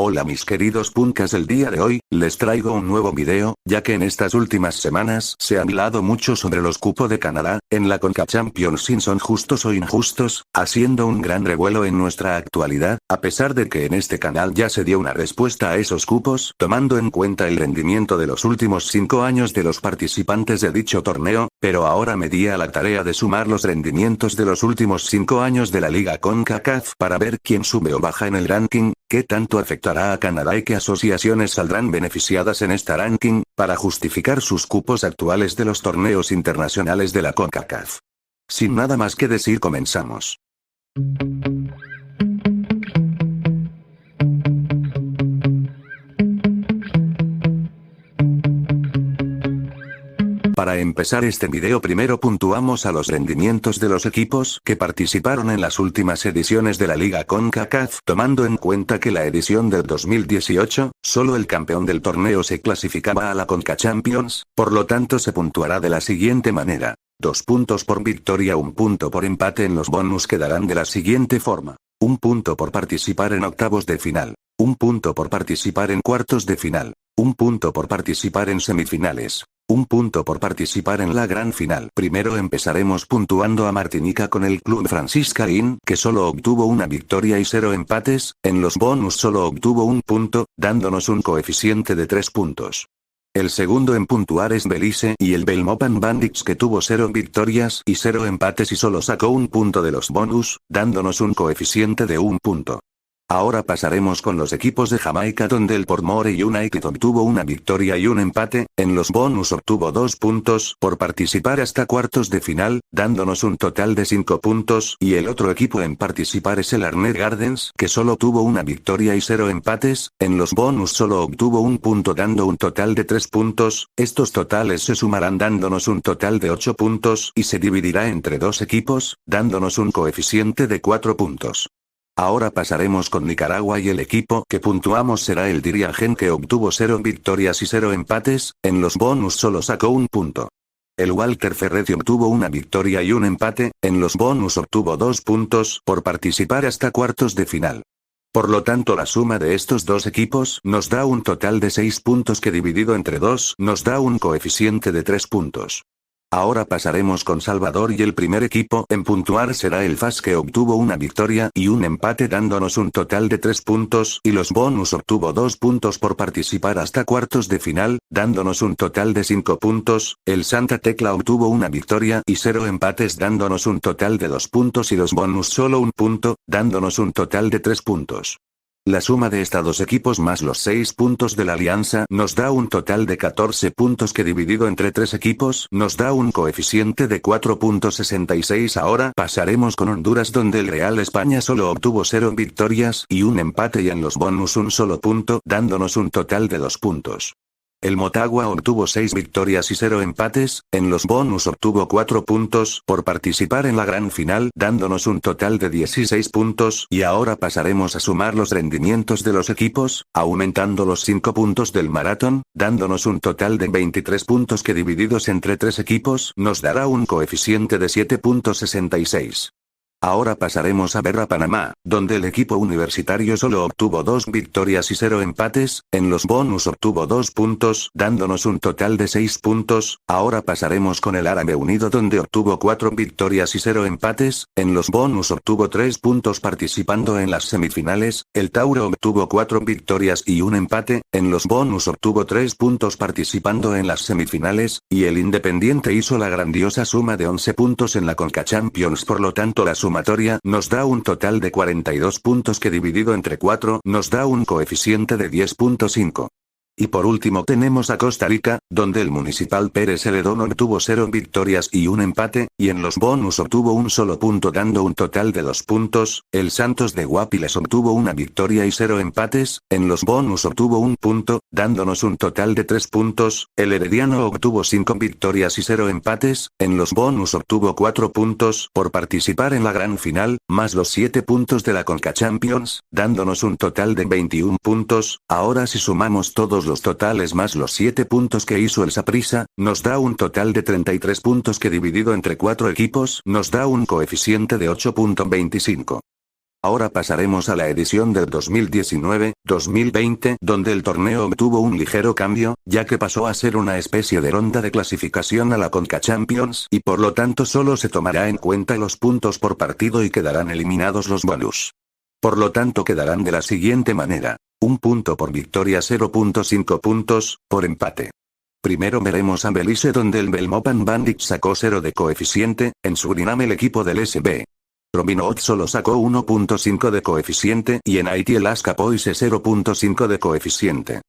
Hola mis queridos punkas, el día de hoy, les traigo un nuevo video, ya que en estas últimas semanas se ha hablado mucho sobre los cupos de Canadá, en la Conca Champions, si son justos o injustos, haciendo un gran revuelo en nuestra actualidad, a pesar de que en este canal ya se dio una respuesta a esos cupos, tomando en cuenta el rendimiento de los últimos 5 años de los participantes de dicho torneo, pero ahora me di a la tarea de sumar los rendimientos de los últimos 5 años de la Liga CONCACAF para ver quién sube o baja en el ranking, qué tanto afectará a Canadá y qué asociaciones saldrán beneficiadas en esta ranking, para justificar sus cupos actuales de los torneos internacionales de la CONCACAF. Sin nada más que decir, comenzamos. Para empezar este video, primero puntuamos a los rendimientos de los equipos que participaron en las últimas ediciones de la Liga CONCACAF, tomando en cuenta que la edición del 2018, solo el campeón del torneo se clasificaba a la Conca Champions, por lo tanto se puntuará de la siguiente manera: 2 puntos por victoria, 1 punto por empate. En los bonus quedarán de la siguiente forma: 1 punto por participar en octavos de final, 1 punto por participar en cuartos de final, 1 punto por participar en semifinales, 1 punto por participar en la gran final. Primero empezaremos puntuando a Martinica con el Club Franciscaín, que solo obtuvo una victoria y 0 empates, en los bonus solo obtuvo 1 punto, dándonos un coeficiente de 3 puntos. El segundo en puntuar es Belice y el Belmopan Bandits, que tuvo 0 victorias y 0 empates y solo sacó 1 punto de los bonus, dándonos un coeficiente de 1 punto. Ahora pasaremos con los equipos de Jamaica, donde el Portmore United obtuvo una victoria y 1 empate, en los bonus obtuvo 2 puntos por participar hasta cuartos de final, dándonos un total de 5 puntos, y el otro equipo en participar es el Arnett Gardens, que solo tuvo una victoria y 0 empates, en los bonus solo obtuvo 1 punto dando un total de 3 puntos, estos totales se sumarán dándonos un total de 8 puntos y se dividirá entre 2 equipos, dándonos un coeficiente de 4 puntos. Ahora pasaremos con Nicaragua y el equipo que puntuamos será el Dirigen, que obtuvo 0 victorias y 0 empates, en los bonus solo sacó 1 punto. El Walter Ferretti obtuvo una victoria y 1 empate, en los bonus obtuvo 2 puntos por participar hasta cuartos de final. Por lo tanto, la suma de estos dos equipos nos da un total de 6 puntos, que dividido entre 2 nos da un coeficiente de 3 puntos. Ahora pasaremos con Salvador y el primer equipo en puntuar será el FAS, que obtuvo una victoria y 1 empate dándonos un total de 3 puntos, y los bonus obtuvo 2 puntos por participar hasta cuartos de final, dándonos un total de 5 puntos. El Santa Tecla obtuvo una victoria y 0 empates dándonos un total de 2 puntos y los bonus solo 1 punto, dándonos un total de 3 puntos. La suma de estos dos equipos más los 6 puntos de la alianza nos da un total de 14 puntos, que dividido entre 3 equipos nos da un coeficiente de 4.66. Ahora pasaremos con Honduras, donde el Real España solo obtuvo 0 victorias y 1 empate y en los bonus 1 solo punto, dándonos un total de 2 puntos. El Motagua obtuvo 6 victorias y 0 empates, en los bonus obtuvo 4 puntos por participar en la gran final, dándonos un total de 16 puntos, y ahora pasaremos a sumar los rendimientos de los equipos, aumentando los 5 puntos del maratón, dándonos un total de 23 puntos, que divididos entre 3 equipos nos dará un coeficiente de 7.66. Ahora pasaremos a ver a Panamá, donde el equipo universitario solo obtuvo 2 victorias y 0 empates, en los bonus obtuvo 2 puntos, dándonos un total de 6 puntos. Ahora pasaremos con el Árabe Unido, donde obtuvo 4 victorias y 0 empates, en los bonus obtuvo 3 puntos participando en las semifinales. El Tauro obtuvo 4 victorias y 1 empate, en los bonus obtuvo 3 puntos participando en las semifinales, y el Independiente hizo la grandiosa suma de 11 puntos en la Conca Champions. Por lo tanto, la sumatoria nos da un total de 42 puntos, que dividido entre 4 nos da un coeficiente de 10.5. Y por último tenemos a Costa Rica, donde el Municipal Pérez Celedón obtuvo 0 victorias y 1 empate, y en los bonus obtuvo 1 solo punto dando un total de 2 puntos. El Santos de Guapiles obtuvo una victoria y 0 empates, en los bonus obtuvo 1 punto, dándonos un total de 3 puntos. El Herediano obtuvo 5 victorias y 0 empates, en los bonus obtuvo 4 puntos por participar en la gran final, más los 7 puntos de la Conca Champions, dándonos un total de 21 puntos. Ahora si sumamos todos los totales más los 7 puntos que hizo el Saprissa, nos da un total de 33 puntos, que dividido entre 4 equipos nos da un coeficiente de 8.25. Ahora pasaremos a la edición del 2019-2020, donde el torneo obtuvo un ligero cambio, ya que pasó a ser una especie de ronda de clasificación a la Conca Champions, y por lo tanto solo se tomará en cuenta los puntos por partido y quedarán eliminados los bonus. Por lo tanto quedarán de la siguiente manera: 1 punto por victoria, 0.5 puntos, por empate. Primero veremos a Belice, donde el Belmopan Bandit sacó 0 de coeficiente, en Surinam el equipo del SB Robinhood solo sacó 1.5 de coeficiente y en Haití el Ascapoise 0.5 de coeficiente.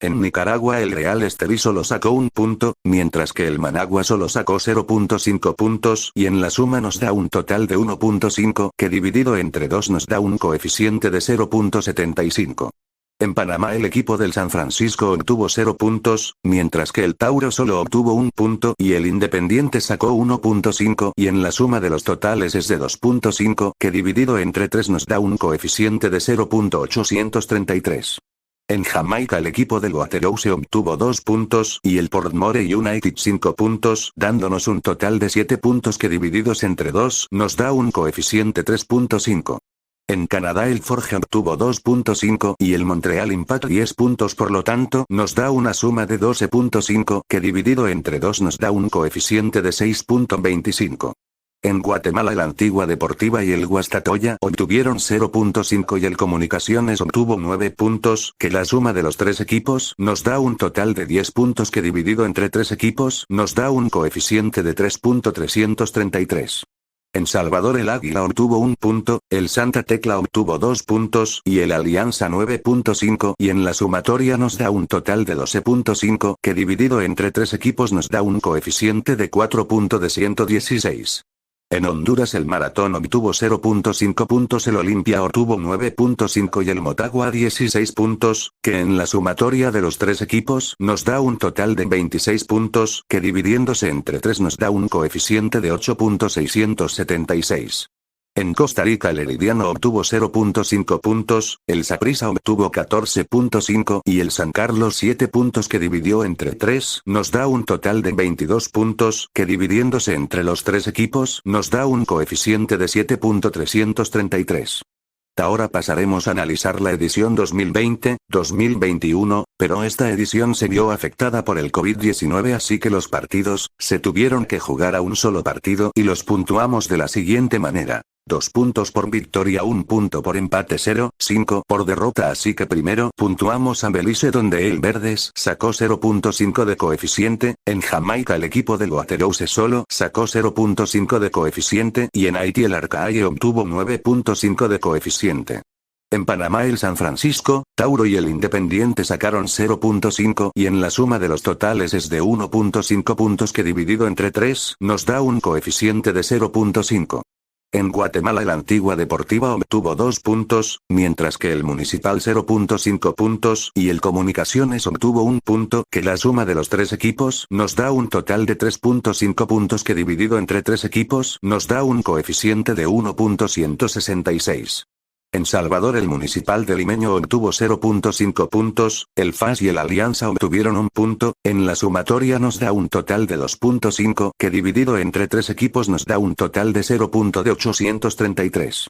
En Nicaragua el Real Estelí solo sacó 1 punto, mientras que el Managua solo sacó 0.5 puntos y en la suma nos da un total de 1.5 que dividido entre 2 nos da un coeficiente de 0.75. En Panamá el equipo del San Francisco obtuvo 0 puntos, mientras que el Tauro solo obtuvo 1 punto y el Independiente sacó 1.5 y en la suma de los totales es de 2.5 que dividido entre 3 nos da un coeficiente de 0.833. En Jamaica el equipo del Waterhouse obtuvo 2 puntos y el Portmore United 5 puntos, dándonos un total de 7 puntos que divididos entre 2 nos da un coeficiente 3.5. En Canadá el Forge obtuvo 2.5 y el Montreal Impact 10 puntos, por lo tanto nos da una suma de 12.5 que dividido entre 2 nos da un coeficiente de 6.25. En Guatemala la Antigua Deportiva y el Guastatoya obtuvieron 0.5 y el Comunicaciones obtuvo 9 puntos, que la suma de los 3 equipos nos da un total de 10 puntos que dividido entre 3 equipos nos da un coeficiente de 3.333. En Salvador el Águila obtuvo 1 punto, el Santa Tecla obtuvo 2 puntos y el Alianza 9.5 y en la sumatoria nos da un total de 12.5 que dividido entre 3 equipos nos da un coeficiente de 4.116. En Honduras el Maratón obtuvo 0.5 puntos, el Olimpia obtuvo 9.5 y el Motagua 16 puntos, que en la sumatoria de los 3 equipos nos da un total de 26 puntos, que dividiéndose entre 3 nos da un coeficiente de 8.676. En Costa Rica el Herediano obtuvo 0.5 puntos, el Saprissa obtuvo 14.5 y el San Carlos 7 puntos que dividió entre 3 nos da un total de 22 puntos, que dividiéndose entre los 3 equipos nos da un coeficiente de 7.333. Ahora pasaremos a analizar la edición 2020-2021, pero esta edición se vio afectada por el COVID-19, así que los partidos se tuvieron que jugar a un solo partido y los puntuamos de la siguiente manera: 2 puntos por victoria, 1 punto por empate, 0.5 por derrota. Así que primero puntuamos a Belice, donde el Verdes sacó 0.5 de coeficiente, en Jamaica el equipo del Waterhouse solo sacó 0.5 de coeficiente y en Haití el Arcahaye obtuvo 9.5 de coeficiente. En Panamá el San Francisco, Tauro y el Independiente sacaron 0.5 y en la suma de los totales es de 1.5 puntos que dividido entre 3 nos da un coeficiente de 0.5. En Guatemala la Antigua Deportiva obtuvo 2 puntos, mientras que el Municipal 0.5 puntos y el Comunicaciones obtuvo 1 punto, que la suma de los 3 equipos nos da un total de 3.5 puntos que dividido entre 3 equipos nos da un coeficiente de 1.166. En Salvador el Municipal de Limeño obtuvo 0.5 puntos, el FAS y el Alianza obtuvieron 1 punto, en la sumatoria nos da un total de 2.5 que dividido entre 3 equipos nos da un total de 0.833.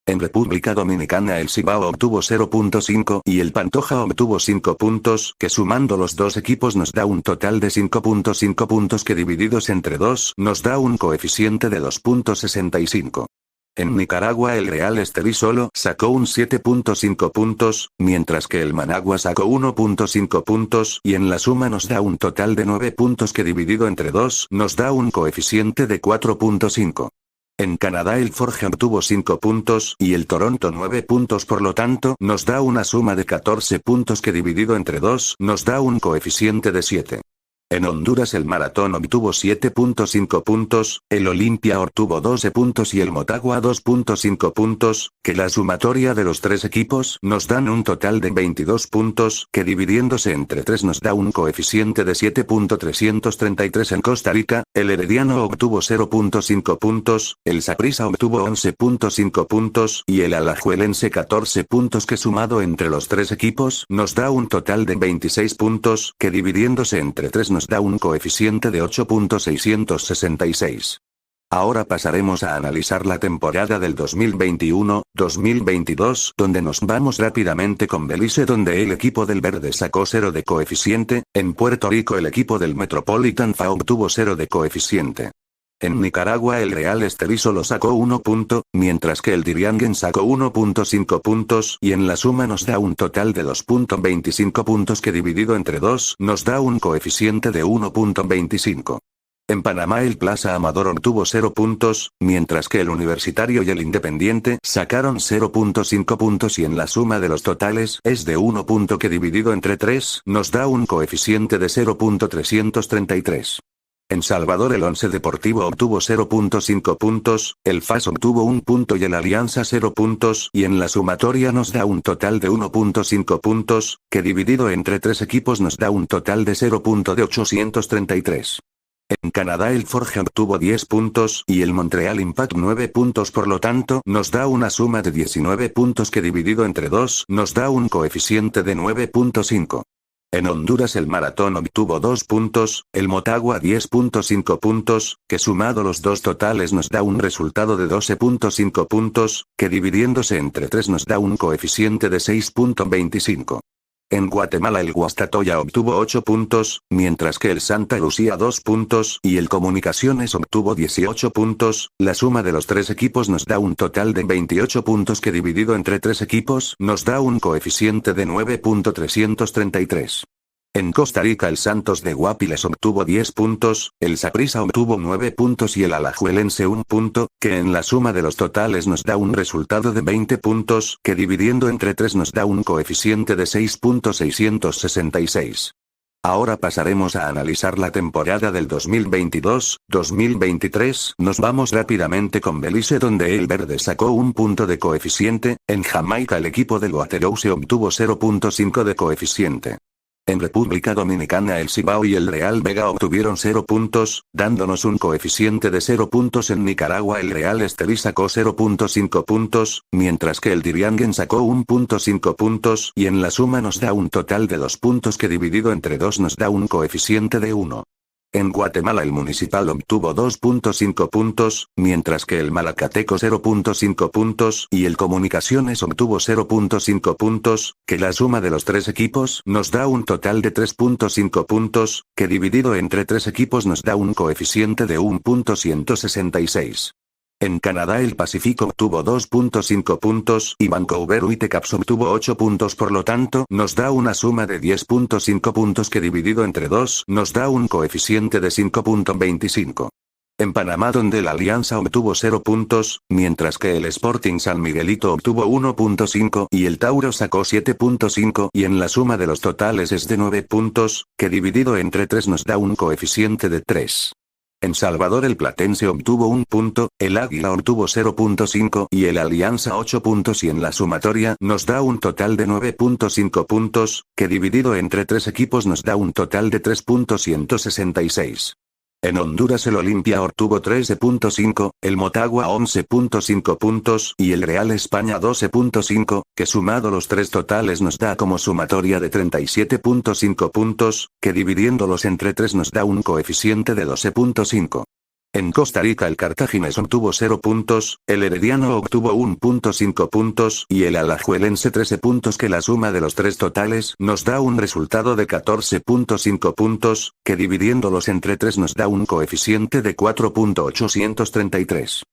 En República Dominicana el Cibao obtuvo 0.5 y el Pantoja obtuvo 5 puntos, que sumando los 2 equipos nos da un total de 5.5 puntos que divididos entre 2 nos da un coeficiente de 2.65. En Nicaragua el Real Estelí solo sacó un 7.5 puntos, mientras que el Managua sacó 1.5 puntos y en la suma nos da un total de 9 puntos que dividido entre 2 nos da un coeficiente de 4.5. En Canadá el Forge obtuvo 5 puntos y el Toronto 9 puntos, por lo tanto nos da una suma de 14 puntos que dividido entre 2 nos da un coeficiente de 7. En Honduras el Maratón obtuvo 7.5 puntos, el Olimpia obtuvo 12 puntos y el Motagua 2.5 puntos, que la sumatoria de los 3 equipos nos dan un total de 22 puntos, que dividiéndose entre 3 nos da un coeficiente de 7.333. En Costa Rica, el Herediano obtuvo 0.5 puntos, el Saprissa obtuvo 11.5 puntos y el Alajuelense 14 puntos, que sumado entre los 3 equipos nos da un total de 26 puntos, que dividiéndose entre 3 nos da un coeficiente de 8.666. Ahora pasaremos a analizar la temporada del 2021-2022, donde nos vamos rápidamente con Belice, donde el equipo del verde sacó 0 de coeficiente, en Puerto Rico el equipo del Metropolitan FA obtuvo 0 de coeficiente. En Nicaragua el Real Estelí solo sacó 1 punto, mientras que el Diriangén sacó 1.5 puntos y en la suma nos da un total de 2.25 puntos que dividido entre 2 nos da un coeficiente de 1.25. En Panamá el Plaza Amador obtuvo 0 puntos, mientras que el Universitario y el Independiente sacaron 0.5 puntos y en la suma de los totales es de 1 punto que dividido entre 3 nos da un coeficiente de 0.333. En Salvador el Once Deportivo obtuvo 0.5 puntos, el FAS obtuvo 1 punto y el Alianza 0 puntos y en la sumatoria nos da un total de 1.5 puntos, que dividido entre 3 equipos nos da un total de 0.833. En Canadá el Forge obtuvo 10 puntos y el Montreal Impact 9 puntos, por lo tanto nos da una suma de 19 puntos que dividido entre 2 nos da un coeficiente de 9.5. En Honduras el Maratón obtuvo 2 puntos, el Motagua 10.5 puntos, que sumado los dos totales nos da un resultado de 12.5 puntos, que dividiéndose entre 3 nos da un coeficiente de 6.25. En Guatemala el Guastatoya obtuvo 8 puntos, mientras que el Santa Lucía 2 puntos y el Comunicaciones obtuvo 18 puntos, la suma de los 3 equipos nos da un total de 28 puntos que dividido entre 3 equipos nos da un coeficiente de 9.333. En Costa Rica el Santos de Guapiles obtuvo 10 puntos, el Saprissa obtuvo 9 puntos y el Alajuelense 1 punto, que en la suma de los totales nos da un resultado de 20 puntos, que dividiendo entre 3 nos da un coeficiente de 6.666. Ahora pasaremos a analizar la temporada del 2022-2023, nos vamos rápidamente con Belice donde el verde sacó 1 punto de coeficiente, en Jamaica el equipo del Waterhouse obtuvo 0.5 de coeficiente. En República Dominicana el Cibao y el Real Vega obtuvieron 0 puntos, dándonos un coeficiente de 0 puntos. En Nicaragua el Real Estelí sacó 0.5 puntos, mientras que el Diriangén sacó 1.5 puntos y en la suma nos da un total de 2 puntos que dividido entre 2 nos da un coeficiente de 1. En Guatemala el Municipal obtuvo 2.5 puntos, mientras que el Malacateco 0.5 puntos y el Comunicaciones obtuvo 0.5 puntos, que la suma de los 3 equipos nos da un total de 3.5 puntos, que dividido entre 3 equipos nos da un coeficiente de 1.166. En Canadá el Pacífico obtuvo 2.5 puntos y Vancouver Whitecaps obtuvo 8 puntos, por lo tanto nos da una suma de 10.5 puntos que dividido entre 2 nos da un coeficiente de 5.25. En Panamá donde la Alianza obtuvo 0 puntos, mientras que el Sporting San Miguelito obtuvo 1.5 y el Tauro sacó 7.5 y en la suma de los totales es de 9 puntos, que dividido entre 3 nos da un coeficiente de 3. En Salvador el Platense obtuvo 1 punto, el Águila obtuvo 0.5 y el Alianza 8 puntos y en la sumatoria nos da un total de 9.5 puntos, que dividido entre 3 equipos nos da un total de 3.166. En Honduras el Olimpia obtuvo 13.5, el Motagua 11.5 puntos y el Real España 12.5, que sumado los 3 totales nos da como sumatoria de 37.5 puntos, que dividiéndolos entre 3 nos da un coeficiente de 12.5. En Costa Rica el Cartaginés obtuvo 0 puntos, el Herediano obtuvo 1.5 puntos y el Alajuelense 13 puntos, que la suma de los 3 totales nos da un resultado de 14.5 puntos, que dividiéndolos entre 3 nos da un coeficiente de 4.833.